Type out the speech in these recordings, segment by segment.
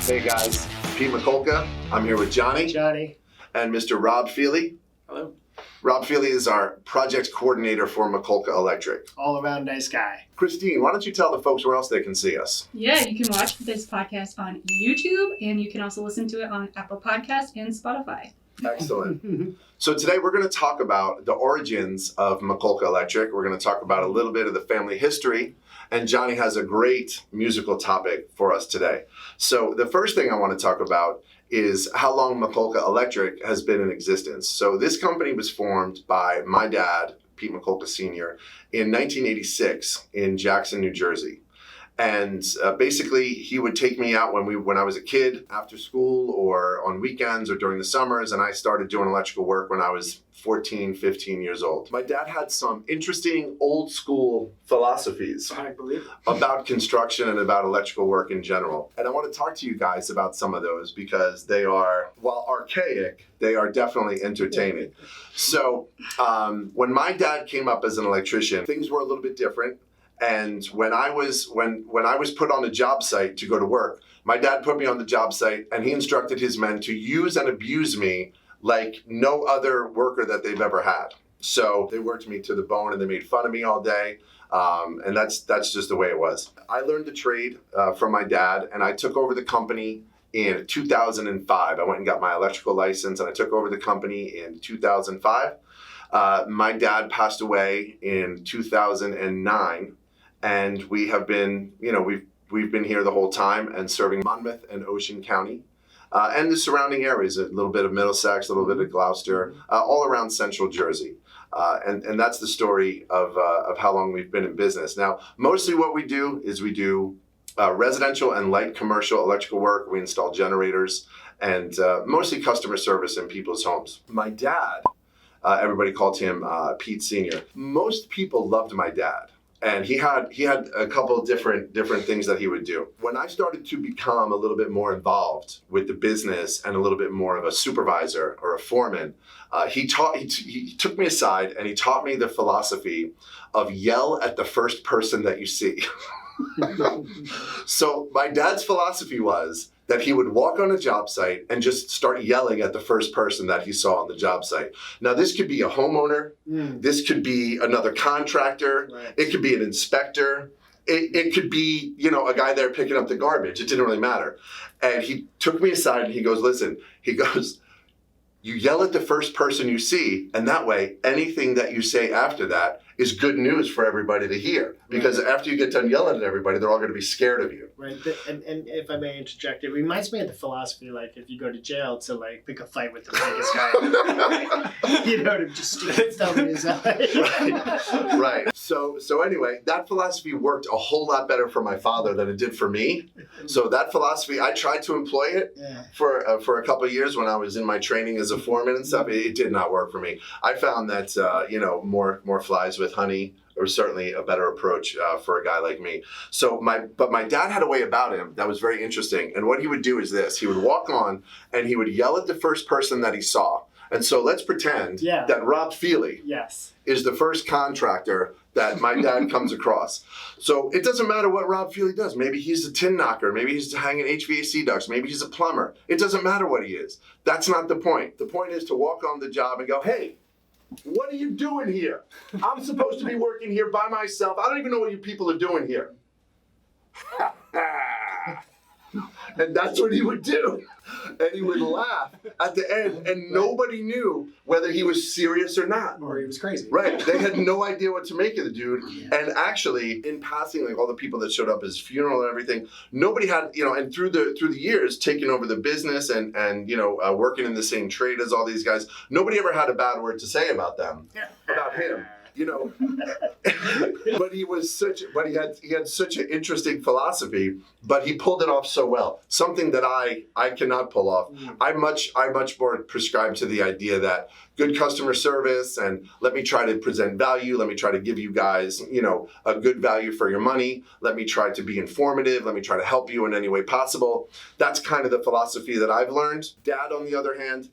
Hey guys, Pete Mikulka. I'm here with Johnny and Mr. Rob Feeley. Hello. Rob Feeley is our project coordinator for Mikulka Electric. All around nice guy. Christine, why don't you tell the folks where else they can see us? Yeah, you can watch this podcast on YouTube, and you can also listen to it on Apple Podcasts and Spotify. Excellent. So today we're going to talk about the origins of Mikulka Electric. We're going to talk about a little bit of the family history, and Johnny has a great musical topic for us today. So the first thing I want to talk about is how long Mikulka Electric has been in existence. So this company was formed by my dad, Pete Mikulka Sr., in 1986 in Jackson, New Jersey. And basically, he would take me out when I was a kid after school or on weekends or during the summers, and I started doing electrical work when I was 14, 15 years old. My dad had some interesting old school philosophies I believe. about construction and about electrical work in general. And I want to talk to you guys about some of those because they are, while archaic, they are definitely entertaining. So when my dad came up as an electrician, things were a little bit different. And when I was put on a job site to go to work, my dad put me on the job site and he instructed his men to use and abuse me like no other worker that they've ever had. So they worked me to the bone and they made fun of me all day. And that's just the way it was. I learned the trade from my dad, and I took over the company in 2005. I went and got my electrical license and I took over the company in 2005. My dad passed away in 2009. And we have been, we've been here the whole time and serving Monmouth and Ocean County and the surrounding areas, a little bit of Middlesex, a little bit of Gloucester, all around central Jersey. And that's the story of how long we've been in business. Now, mostly what we do is we do residential and light commercial electrical work. We install generators and mostly customer service in people's homes. My dad, everybody called him Pete Sr. Most people loved my dad. And he had a couple of different things that he would do. When I started to become a little bit more involved with the business and a little bit more of a supervisor or a foreman, he took me aside and he taught me the philosophy of yell at the first person that you see. So my dad's philosophy was that he would walk on a job site and just start yelling at the first person that he saw on the job site. Now, this could be a homeowner. This could be another contractor. Right. It could be an inspector. It could be, a guy there picking up the garbage. It didn't really matter. And he took me aside and he goes, listen, you yell at the first person you see, and that way, anything that you say after that is good news for everybody to hear. Because after you get done yelling at everybody, they're all going to be scared of you. Right. And if I may interject, it reminds me of the philosophy, like if you go to jail to pick a fight with the biggest guy, to just stick his thumb in his eye. Right. So anyway, that philosophy worked a whole lot better for my father than it did for me. So that philosophy, I tried to employ it for a couple of years when I was in my training as a foreman and stuff. It did not work for me. I found that more flies with honey or certainly a better approach for a guy like me. But my dad had a way about him that was very interesting. And what he would do is this: he would walk on and he would yell at the first person that he saw. And so let's pretend that Rob Feeley is the first contractor that my dad comes across. So it doesn't matter what Rob Feeley does. Maybe he's a tin knocker. Maybe he's hanging HVAC ducts. Maybe he's a plumber. It doesn't matter what he is. That's not the point. The point is to walk on the job and go, hey, what are you doing here? I'm supposed to be working here by myself. I don't even know what you people are doing here. And that's what he would do. And he would laugh at the end, and nobody knew whether he was serious or not. Or he was crazy. Right. They had no idea what to make of the dude. And actually, in passing, all the people that showed up at his funeral and everything, nobody had, and through the years, taking over the business and working in the same trade as all these guys, nobody ever had a bad word to say about them, about him. But he had such an interesting philosophy, but he pulled it off so well. Something that I cannot pull off. I much more prescribe to the idea that good customer service and let me try to present value. Let me try to give you guys, a good value for your money. Let me try to be informative. Let me try to help you in any way possible. That's kind of the philosophy that I've learned. Dad, on the other hand,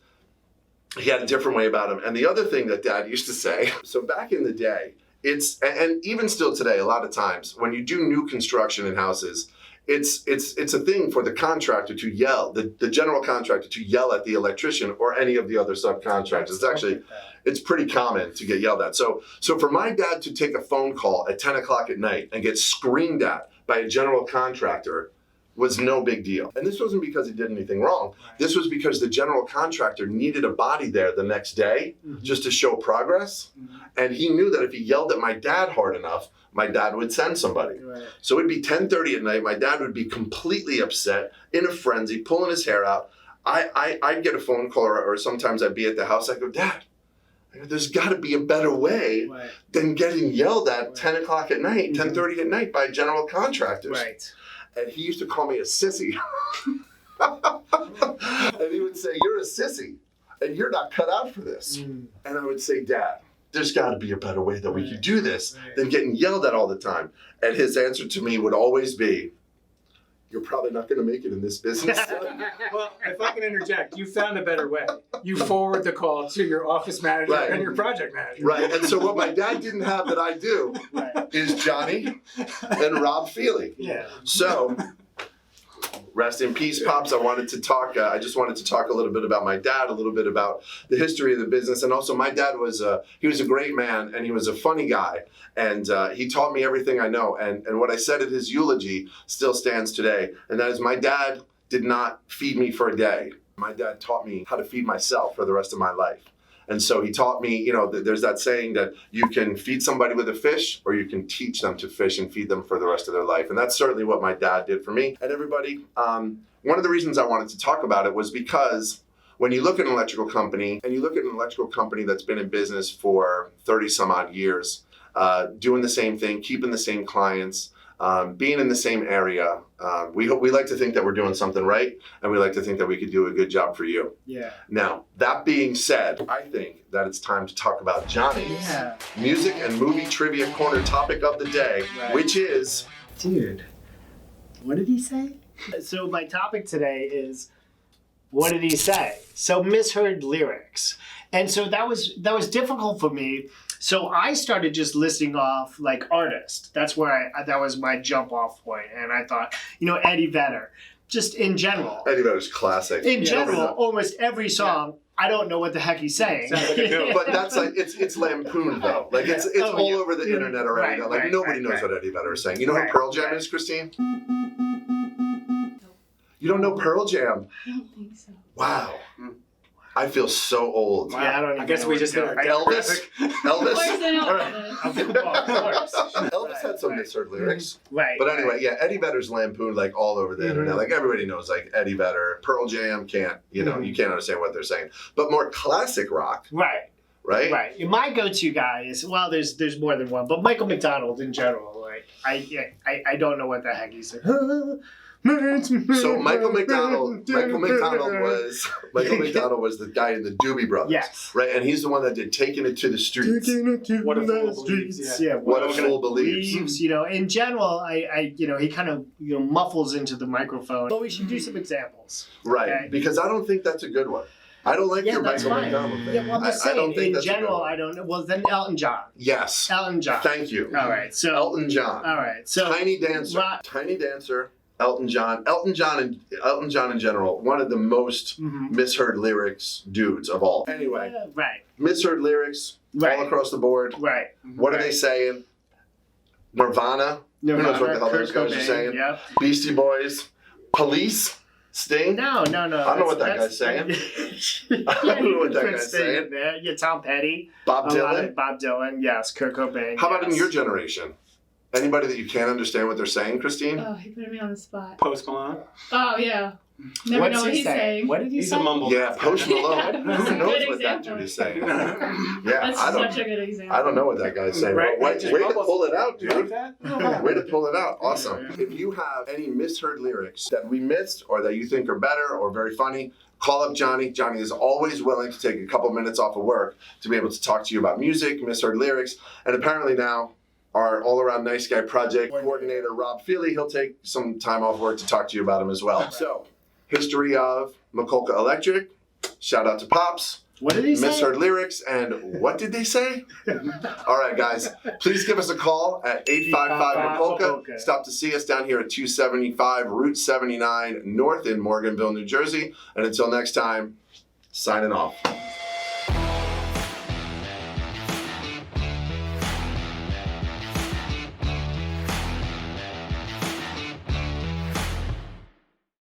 he had a different way about him. And the other thing that Dad used to say, so back in the day, and even still today, a lot of times, when you do new construction in houses, it's a thing for the contractor to yell, the general contractor to yell at the electrician or any of the other subcontractors. It's actually, it's pretty common to get yelled at. So for my dad to take a phone call at 10 o'clock at night and get screamed at by a general contractor was no big deal. And this wasn't because he did anything wrong. This was because the general contractor needed a body there the next day just to show progress. And he knew that if he yelled at my dad hard enough, my dad would send somebody. Right. So it'd be 10:30 at night. My dad would be completely upset, in a frenzy, pulling his hair out. I'd get a phone call, or sometimes I'd be at the house. I go, Dad, there's got to be a better way than getting yelled at 10 o'clock at night, 10:30 at night by general contractors. Right. And he used to call me a sissy. And he would say, you're a sissy, and you're not cut out for this. And I would say, Dad, there's got to be a better way that we could do this than getting yelled at all the time. And his answer to me would always be, you're probably not going to make it in this business. Well, if I can interject, you found a better way. You forward the call to your office manager and your project manager. Right. And so what my dad didn't have that I do is Johnny and Rob Feeley. Yeah. So rest in peace, Pops. I just wanted to talk a little bit about my dad, a little bit about the history of the business. And also my dad he was a great man, and he was a funny guy. And he taught me everything I know. And what I said at his eulogy still stands today. And that is, my dad did not feed me for a day. My dad taught me how to feed myself for the rest of my life. And so he taught me, there's that saying that you can feed somebody with a fish, or you can teach them to fish and feed them for the rest of their life. And that's certainly what my dad did for me. And everybody, one of the reasons I wanted to talk about it was because when you look at an electrical company, and you look at an electrical company that's been in business for 30 some odd years, doing the same thing, keeping the same clients, being in the same area, we like to think that we're doing something right, and we like to think that we could do a good job for you. Yeah. Now, that being said, I think that it's time to talk about Johnny's music and movie trivia corner topic of the day, which is... Dude, what did he say? So my topic today is, what did he say? So misheard lyrics. And so that was difficult for me. So I started just listing off like artists. That's where that was my jump off point. And I thought, Eddie Vedder, just in general. Eddie Vedder's classic. In general, almost every song, I don't know what the heck he's saying. Sounds like a joke. But that's like, it's lampooned though. Like it's all over the internet already. Like nobody knows what Eddie Vedder is saying. You know who Pearl Jam is, Christine? You don't know Pearl Jam? I don't think so. Wow. I feel so old. Wow. Yeah, I guess we just did our Elvis? Of course I know All right. Of course. Elvis had some misheard lyrics. Right. But anyway, Eddie Vedder's lampooned like all over the internet. Like everybody knows like Eddie Vedder. Pearl Jam can't, you can't understand what they're saying. But more classic rock. Right. Right? My go-to guy is, well, there's more than one, but Michael McDonald in general. Like I don't know what the heck he's saying. So Michael McDonald was the guy in the Doobie Brothers. Yes. Right? And he's the one that did Taking It to the Streets. What a Fool Believes. Yeah. What a Fool Believes. In general, he kind of muffles into the microphone. But we should do some examples. Right. Okay? Because I don't think that's a good one. I don't like your Michael McDonald thing. Yeah, well, I'm just saying, I don't think in general, I don't know. Well, then Elton John. Yes. Elton John. Thank you. All right. So Elton John. All right. So Tiny Dancer. Elton John in general, one of the most misheard lyrics dudes of all. Anyway, misheard lyrics all across the board. Right. What are they saying? Nirvana. Who knows what the hell those guys are saying? Yep. Beastie Boys. Police. Sting. No. I don't know what that guy's saying. I don't know what that guy's saying. Yeah, Tom Petty. Bob Dylan. Bob Dylan. Yes. Kurt Cobain. How about in your generation? Anybody that you can't understand what they're saying, Christine? Oh, he put me on the spot. Post Malone. Oh, yeah. Never What's know what he he's saying? saying. What did he He's say? a mumble. Yeah, Post Malone. Who That's a knows good what that example. dude is saying? That's such a good example. I don't know what that guy's saying. Right, Way just to mumbles. pull it out, You like dude. that? Way to pull it out. Awesome. If you have any misheard lyrics that we missed or that you think are better or very funny, call up Johnny. Johnny is always willing to take a couple minutes off of work to be able to talk to you about music, misheard lyrics, and apparently now our all-around nice guy project coordinator, Rob Feeley, he'll take some time off work to talk to you about him as well. So, history of Mikulka Electric. Shout out to Pops. What did he say? Misheard lyrics, and what did they say? All right, guys, please give us a call at 855 Mikulka. Stop to see us down here at 275 Route 79 North in Morganville, New Jersey. And until next time, signing off.